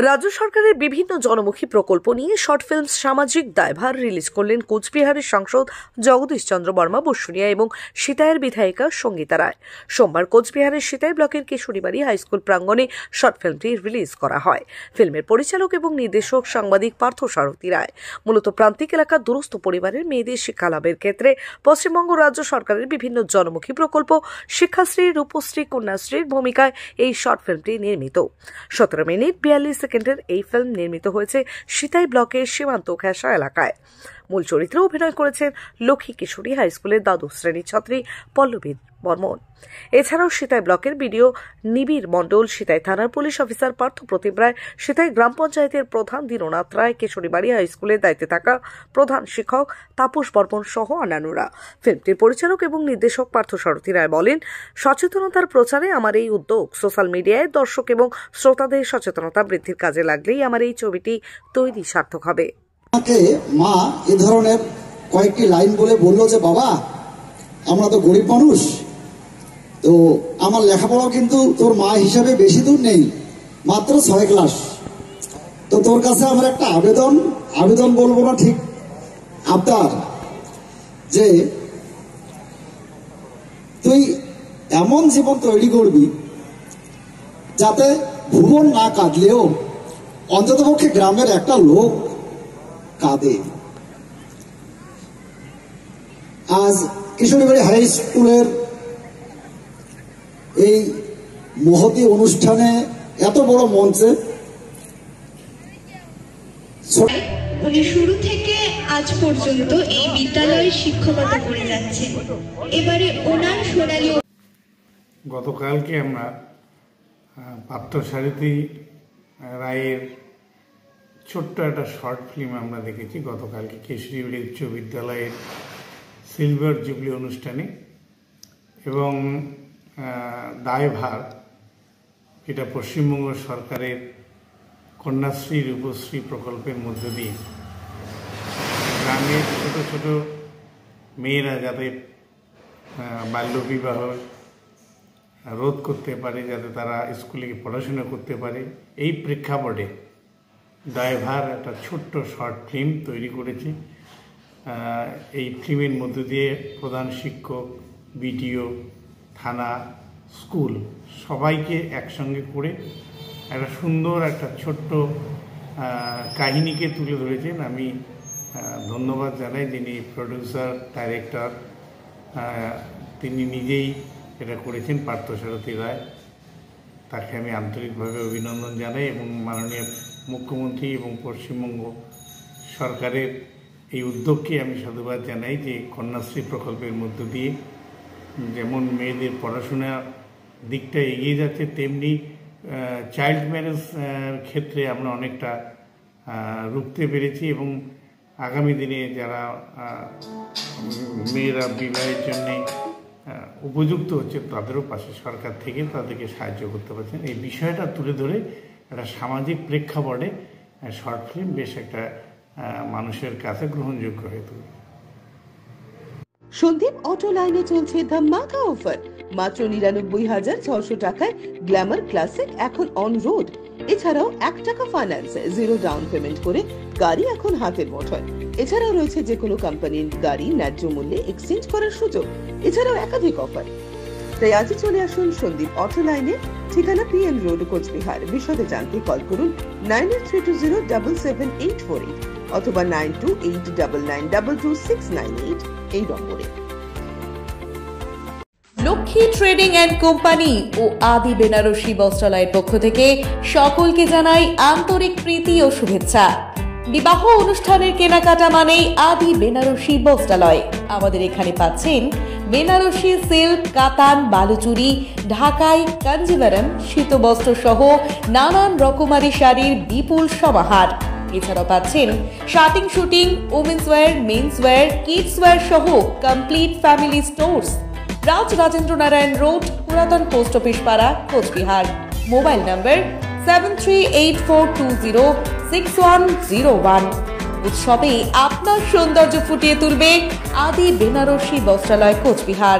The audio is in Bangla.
রাজ্য সরকারের বিভিন্ন জনমুখী প্রকল্প নিয়ে শর্ট ফিল্ম সামাজিক দায়ভার রিলিজ করলেন কোচবিহারের সাংসদ জগদীশ চন্দ্র বর্মা বসুনিয়া এবং সিতাইয়ের বিধায়িকা সঙ্গীতা রায়। সোমবার কোচবিহারের সিতাই ব্লকের কেশরীবাড়ি হাইস্কুল প্রাঙ্গণে শর্ট ফিল্মটি রিলিজ করা হয়। ফিল্মের পরিচালক এবং নির্দেশক সাংবাদিক পার্থসারথী রায় মূলত প্রান্তিক এলাকার দুরস্থ পরিবারের মেয়েদের শিক্ষালাভের ক্ষেত্রে পশ্চিমবঙ্গ রাজ্য সরকারের বিভিন্ন জনমুখী প্রকল্প শিক্ষাশ্রী, রূপশ্রী, কন্যাশ্রীর ভূমিকায় এই শর্ট ফিল্মটি নির্মিত। 17 মিনিট 42 সেকেন্ডের এই ফিল্ম নির্মিত হয়েছে সিতাই ব্লকের সীমান্ত ঘেঁষা এলাকায়। মূল চরিত্রে অভিনয় করেছেন লক্ষ্মী কিশোরী হাই স্কুলের দ্বাদশ শ্রেণীর ছাত্রী পল্লবী বর্মন। এছাড়াও সিতাই ব্লকের বিডিও নিবিড় মণ্ডল, সিতাই থানার পুলিশ অফিসার পার্থ প্রতিম রায়, সিতাই গ্রাম পঞ্চায়েতের প্রধান দীননাথ রায়, কেশরীবাড়ি হাই স্কুলের দায়িত্বে থাকা প্রধান শিক্ষক তাপস বর্মন সহ অন্যান্যরা। ফিল্মটির পরিচালক এবং নির্দেশক পার্থসারথী রায় বলেন, সচেতনতার প্রচারে আমার এই উদ্যোগ। সোশ্যাল মিডিয়ায় দর্শক এবং শ্রোতাদের সচেতনতা বৃদ্ধির কাজে লাগলেই আমার এই ছবিটি তৈরি সার্থক হবে। মা এ ধরনের কয়েকটি লাইন বলল যে বাবা, আমরা তো গরিব মানুষ, তো আমার লেখাপড়াও কিন্তু তোর মা হিসাবে বেশি দূর নেই, মাত্র 6 ক্লাস। তো তোর কাছে আমার একটা আবেদন বলবো না, ঠিক আবদার, যে তুই এমন জীবন তৈরি করবি যাতে ভুবন না কাঁদলেও অন্ততপক্ষে গ্রামের একটা লোক কাঁদে। আজ কিশোরীবাড়ি হাই স্কুলের এই মহতী অনুষ্ঠানে এত বড় মঞ্চে উনি শুরু থেকে আজ পর্যন্ত এই বিদ্যালয়ে শিক্ষকতা করে যাচ্ছে। এবারে ওনার সোনালী। গতকালকে আমরা পার্থসারথী রায়ের ছোট্ট একটা শর্ট ফিল্ম আমরা দেখেছি গতকালকে কেশরীবাড়ি উচ্চ বিদ্যালয়ের সিলভার জুবলি অনুষ্ঠানে। এবং দায়ভার, এটা পশ্চিমবঙ্গ সরকারের কন্যাশ্রী, রূপশ্রী প্রকল্পের মধ্য দিয়ে গ্রামের ছোট ছোট মেয়েরা যাতে বাল্যবিবাহ রোধ করতে পারে, যাতে তারা স্কুলে পড়াশোনা করতে পারে, এই প্রেক্ষাপটে দায়ভার একটা ছোট্ট শর্ট ফিল্ম তৈরি করেছে। এই ফিল্মের মধ্য দিয়ে প্রধান শিক্ষক, বিডিও, থানা, স্কুল সবাইকে একসঙ্গে করে একটা সুন্দর একটা ছোট্ট কাহিনীকে তুলে ধরেছেন। আমি ধন্যবাদ জানাই যিনি প্রডিউসার, ডাইরেক্টর, তিনি নিজেই এটা করেছেন, পার্থসারথী রায়। তাকে আমি আন্তরিকভাবে অভিনন্দন জানাই এবং মাননীয় মুখ্যমন্ত্রী এবং পশ্চিমবঙ্গ সরকারের এই উদ্যোগকে আমি সাধুবাদ জানাই যে কন্যাশ্রী প্রকল্পের মধ্য দিয়ে যেমন মেয়েদের পড়াশোনার দিকটা এগিয়ে যাচ্ছে, তেমনি চাইল্ড ম্যারেজ ক্ষেত্রে আমরা অনেকটা রুখতে পেরেছি এবং আগামী দিনে যারা মেয়েরা বিবাহের জন্যে উপযুক্ত হচ্ছে তাদেরও পাশে সরকার থেকে তাদেরকে সাহায্য করতে পারছেন। এই বিষয়টা তুলে ধরে একটা সামাজিক প্রেক্ষাপটে শর্ট ফিল্ম বেশ একটা মানুষের কাছে গ্রহণযোগ্য হয়ে তুলবে। সন্দীপ অটো লাইনে চলছে ধামাকা অফার। মাত্র 99,600 টাকায় গ্ল্যামার ক্লাসিক এখন অন রোড। এছাড়াও 1 টাকা ফাইন্যান্স, 0 ডাউন পেমেন্ট করে গাড়ি এখন হাতের মুঠোয়। এছাড়াও রয়েছে যে কোনো কোম্পানির গাড়ি ন্যায্য মূল্যে এক্সচেঞ্জ করার সুযোগ। এছাড়াও একাধিক অফার। তাই আজই চলে আসুন সন্দীপ অটো লাইনে, ঠিকানা পিএম রোড, কোচবিহার। বিশদে জানতে কল করুন 9832077848 অথবা 9289922698 এই নম্বরে। লক্ষ্মী ট্রেডিং অ্যান্ড কোম্পানি ও আদি বেনারসি বস্ত্রালয়ের পক্ষ থেকে সকলকে জানাই আন্তরিক প্রীতি ও শুভেচ্ছা। বিবাহ অনুষ্ঠানের কেনাকাটা মানেই আদি বেনারসি বস্ত্রালয়। আমাদের এখানে পাচ্ছেন বেনারসি সিল্ক, কাতান, বালুচুরি, ঢাকাই, কাঞ্জিভারম, শীতবস্ত্র সহ নানান রকমারি শাড়ির বিপুল সমাহার। এছাড়াও পাচ্ছেন shirting, suiting, women's wear, men's wear, kids wear সহ complete family stores. Branch Rajendra Narayan road, পুরাতন পোস্ট অফিস পাড়া, কোচবিহার। মোবাইল নম্বর 7384206101। উৎসবে আপনার সৌন্দর্য ফুটিয়ে তুলবে আদি বেনারসি বস্ত্রালয়, কোচবিহার।